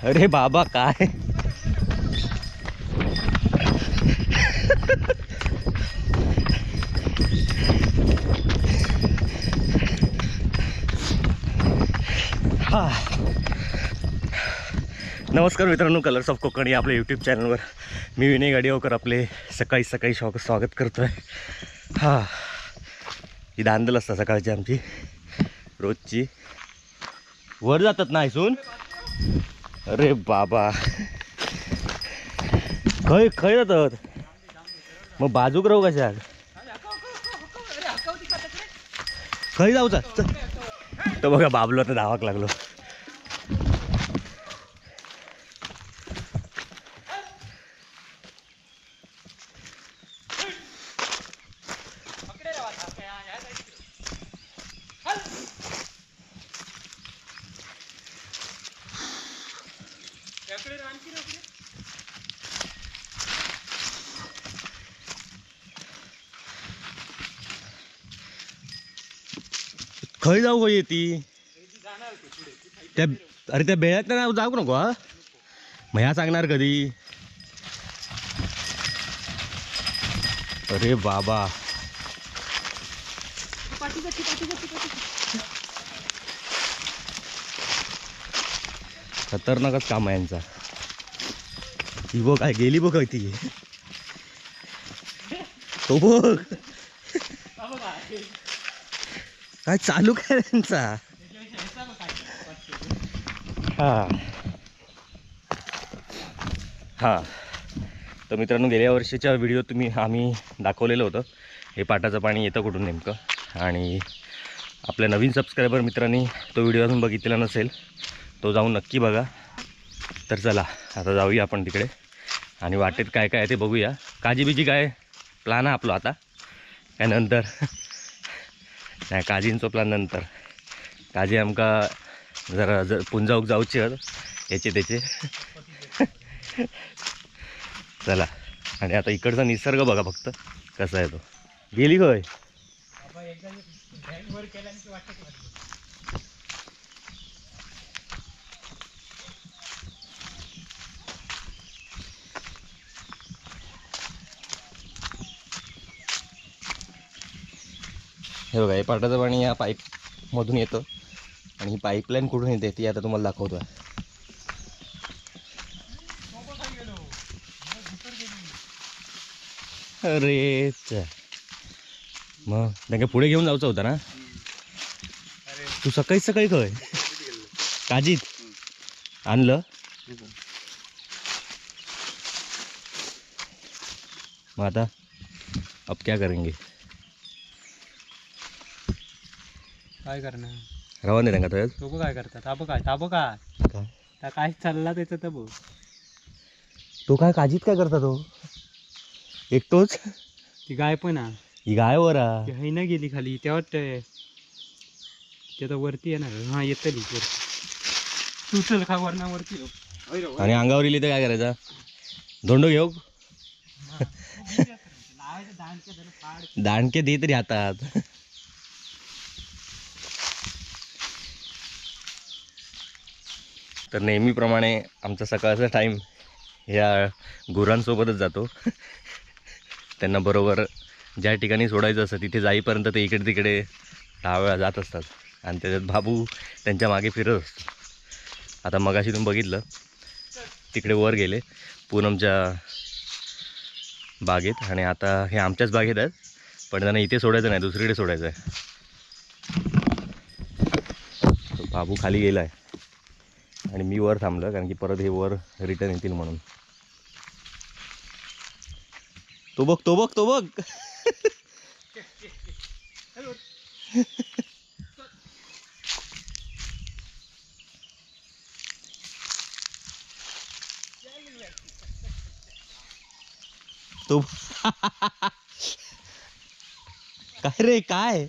अरे बाबा काय हा. नमस्कार मित्रांनो, कलर्स ऑफ कोकण या आपल्या यूट्यूब चॅनलवर मी विनय गाडीवकर आपले सकाळी सकाळी स्वागत करतो आहे. हा, ही धांदल असतात सकाळची आमची रोजची. वर जातात ना इथून. अरे बाबा खय खय जातात मग बाजूक राहू कशा खय जाऊचा. तर बघा बाबलो तर धावाक लागलो. खय जाऊ खय ती त्या. अरे त्या बेळ्यात ना जाऊ नको हा. मग ह्या सांगणार कधी. अरे बाबा खतरनाकच काम आहे यांचा. ती बघ काय गेली बघ ती. तो बघ काय चालू काय त्यांचा. हा हा. तर मित्रांनो, गेल्या वर्षीच्या व्हिडिओ आम्ही दाखवलेलं होतं हे पाटाचं पाणी येतं कुठून नेमकं. आणि आपल्या नवीन सबस्क्रायबर मित्रांनी तो व्हिडिओ अजून बघितलेला नसेल तो जाऊन नक्की बघा. तर चला आता जाऊया आपण तिकडे आणि वाटेत काय काय आहे ते बघूया. काजी बिजी काय प्लान आहे आपला आता काय नंतर. नाही, काजींचो प्लान नंतर. काजी आमका जरा पुंजाऊक जाऊचे याचे त्याचे. चला. आणि आता इकडचा निसर्ग बघा फक्त कसा आहे तो. गेली होय हे बघा. हे पाटाचं पाणी या पाईपमधून येतं आणि ही पाईपलाईन कुठून येते ती आता तुम्हाला दाखवतो. अरे मग त्यांना पुढे घेऊन जायचं होतं ना. तू सकाळी सकाळी खय काजीत आणलं. मग आता अब क्या करेंगे. काय करणार. रवा नाही त्यांना तर लोक काय करतात. ताबो काय चालला त्याचं तर बघ. तो काय काजीत काय करता तो एकटोच. ती गाय पण हा. ही गाय वर ती हाय ना गेली खाली त्या वाटतंय. ते आता वरती येणार. हा येतली वरती. तू चल खा वरना वरती. आणि अंगावर इली तर काय करायचा. धोंडो घेऊ दांडके दे तरी हातात. तर नेहमीप्रमाणे आमचा सकाळचा टाईम ह्या गुरांसोबतच जातो. त्यांना बरोबर ज्या ठिकाणी सोडायचं असतं तिथे जाईपर्यंत ते इकडे तिकडे 10 वेळा जात असतात. आणि त्याच्यात बाबू त्यांच्या मागे फिरत असतो. आता मगाशी तुम्ही बघितलं तिकडे वर गेले पूनमच्या बागेत. आणि आता हे आमच्याच बागेत आहेत पण त्यांना इथे सोडायचं नाही, दुसरीकडे सोडायचं आहे. बाबू खाली गेला आहे आणि मी वर थांबलं कारण की परत हे वर रिटर्न येतील म्हणून. तो बघ तो बघ तो बघ. तो काय रे काय.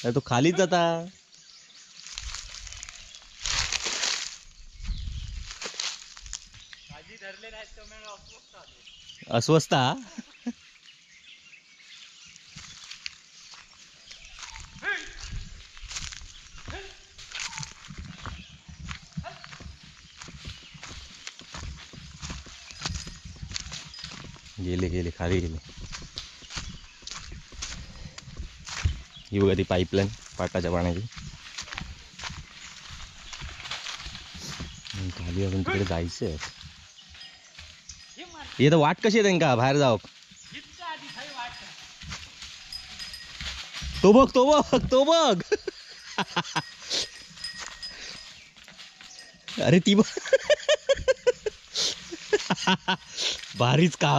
तो खालीच जाता. अस्वस्थ हा? गेले गेले खाली गेले. ही बघा ती पाईपलाईन पाटाच्या पाण्याची. खाली अजून तिकडे जायचं आहे. हे तर वाट कशी आहे त्यांका बाहेर जाऊ. तो बघ तो बघ तो बघ. अरे ती बघ. भारीच का.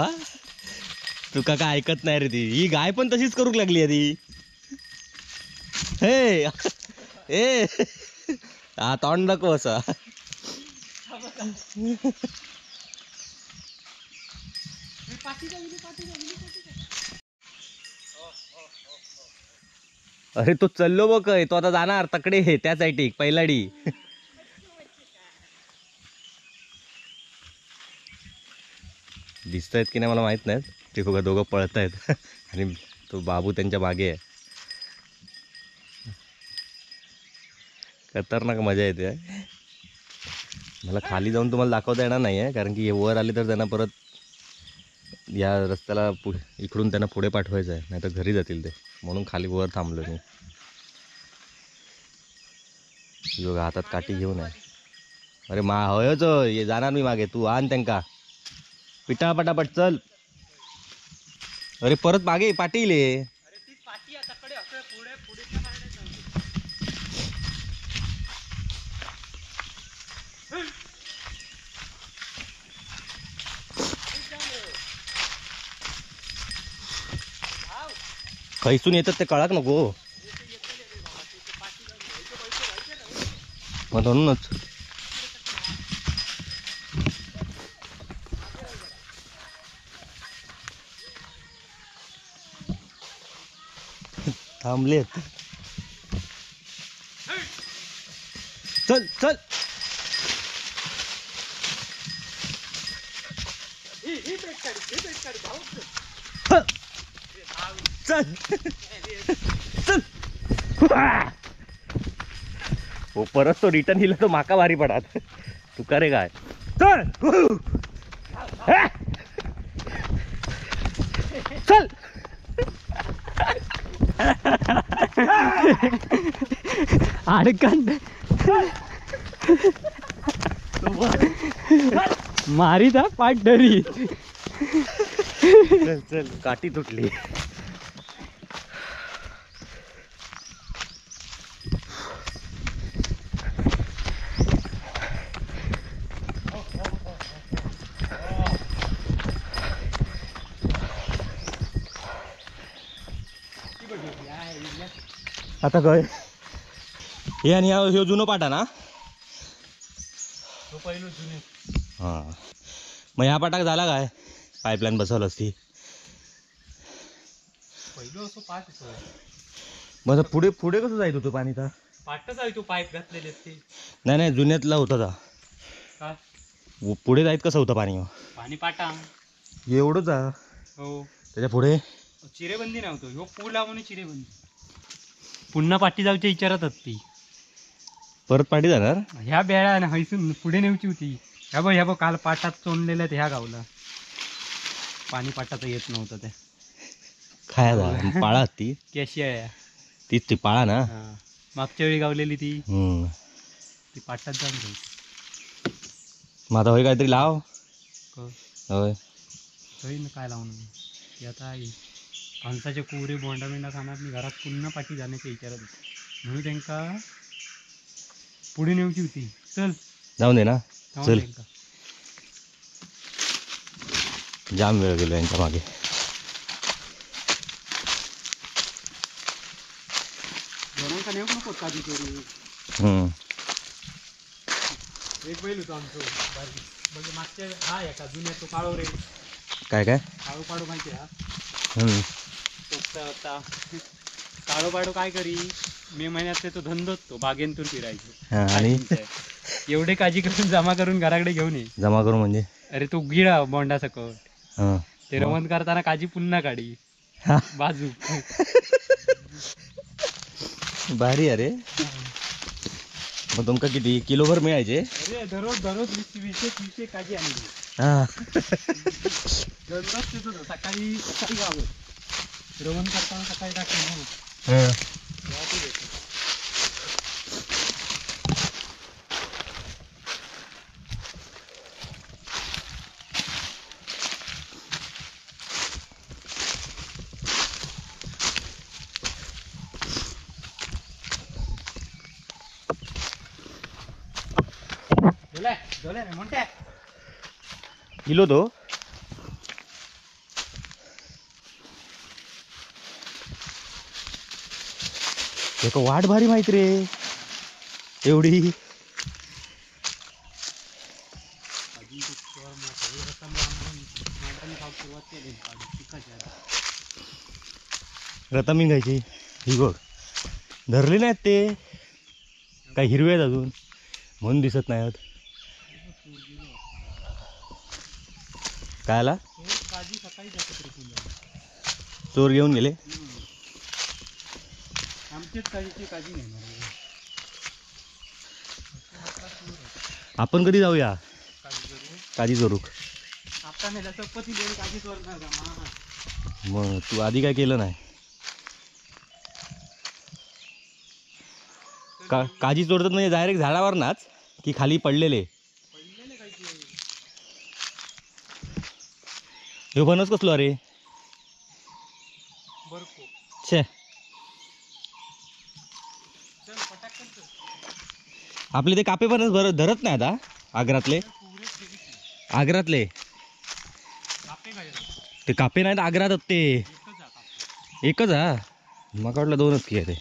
तुका काय ऐकत नाही रे ती. ही गाय पण तशीच करू लागली आहे ती. हे ए हा तोंड नको असा. अरे तो चल्लो बघ. तो आता जाणार तकडे त्या साईटी पहिलाडी. दिसत आहेत की नाही मला माहित नाही. ते बघा दोघं पळत आहेत आणि तो बाबू त्यांच्या मागे आहे. खतरनाक मजा येते. मला खाली जाऊन तुम्हाला दाखवता येणार नाही आहे कारण की हे वर आले तर त्यांना परत या रस्त्याला इकडून त्यांना पुढे पाठवायचं आहे, नाही तर घरी जातील ते. म्हणून खाली वर थांबलो मी. बघा हातात काठी घेऊन आहे. अरे होयच ये जाणार मी मागे. तू आण त्यांका पिटा पटापट चल. अरे परत मागे पाटील ये. खैसून येतात ते कळाक नको म्हणूनच. थांबलेत. चल चल. चल चल. हो परत तो रिटर्न हिला तो माका भारी पडात. तू करे काय. चल चल. अडकन मारी था पाठ डरी. चल चल काठी तुटली. आता काय हे आणि ह्यो जुनो पाटा ना. हां मग ह्या पाटाक झाला काय पाईपलाईन बसवलं असती. मग पुढे पुढे कसं जायचं होतं पाणी. तर पाटच आहे तो पाईप घातलेले ते. नाही नाही जुन्यातला होता का पुढे जायत कसं होतं पाणी. पाणी पाटा एवढंच हो. त्याच्या पुढे चिरेबंदी नव्हतो. ह्यो पूल लावून चिरेबंदी. पुन्हा पाठी जाऊच्या विचारात ती परत पाठी जाणार. ह्या बेळा ना हैसून पुढे नेऊची होती. ह्या बघ काल पाटात चोंडलेल्या ह्या गावला पाणी पाटाचं येत नव्हतं. ते खायला पाळा ती कॅशिया तीच ती पाळा ना. मागच्या वेळी गावलेली ती ती पाटात जाऊन घ्यायची. मग आता होय काहीतरी लाव. होय होईन काय लावून ती आता फणसाचे कुवरे बोंडा बिंडा खाणार. मी घरात पुन्हा पाठी जाण्याच्या विचारात होती म्हणून त्यांका पुढे नेऊची होती. चल जाऊन दे ना. चल त्यांका जाम वेळ गेलो यांच्या मागे. दोनांका नेऊ नको काधी करू. एक बैल होतो आमचं म्हणजे मागच्या हा एका जुन्या तो काळो रे. काय काय काळो पाडू माहिती हा. हम्म होता काळो पाडू काय करी मे महिन्यात ते तो धंदोच तो बागेंतून फिरायचो. हा, आणि एवढे काळजी करून जमा करून घराकडे घेऊन ये. जमा करू म्हणजे अरे तू गिळा बोंडा सकट हां ते रवंत करताना काजी पुन्हा काढी हा. बाजू. भारी अरे. मग तुमका किती किलोभर मिळायचे? अरे दररोज दररोज 20 काजी आणली. हा. दररोज तिथं सकाळी सकाळी गावं रवंत करताना सकाळी टाकलं हा. म्हणते किलो तो एक वाट भारी माहिती रे एवढी. रतामी घ्यायची ही बघ धरली नाहीत ते काय हिरवे आहेत अजून म्हणून दिसत नाही आहेत. काय आला काजी सकाळी चोर घेऊन गेले. आमचीच काजीची काजी घेणार. आपण कधी जाऊया काजी चोरूक? आता नाही चपती देऊन काजी चोरणार का? मग तू आधी काय केलं नाही? काजी चोरतात म्हणजे डायरेक्ट झाडावर नाच की खाली पडलेले? हे बनच कसलो अरे छे. आपले ते कापे पण धरत नाही आता आग्रातले. आग्रातले ते कापे नाहीत आग्रात ते एकच हा. मग वाटलं दोनच की आहे ते.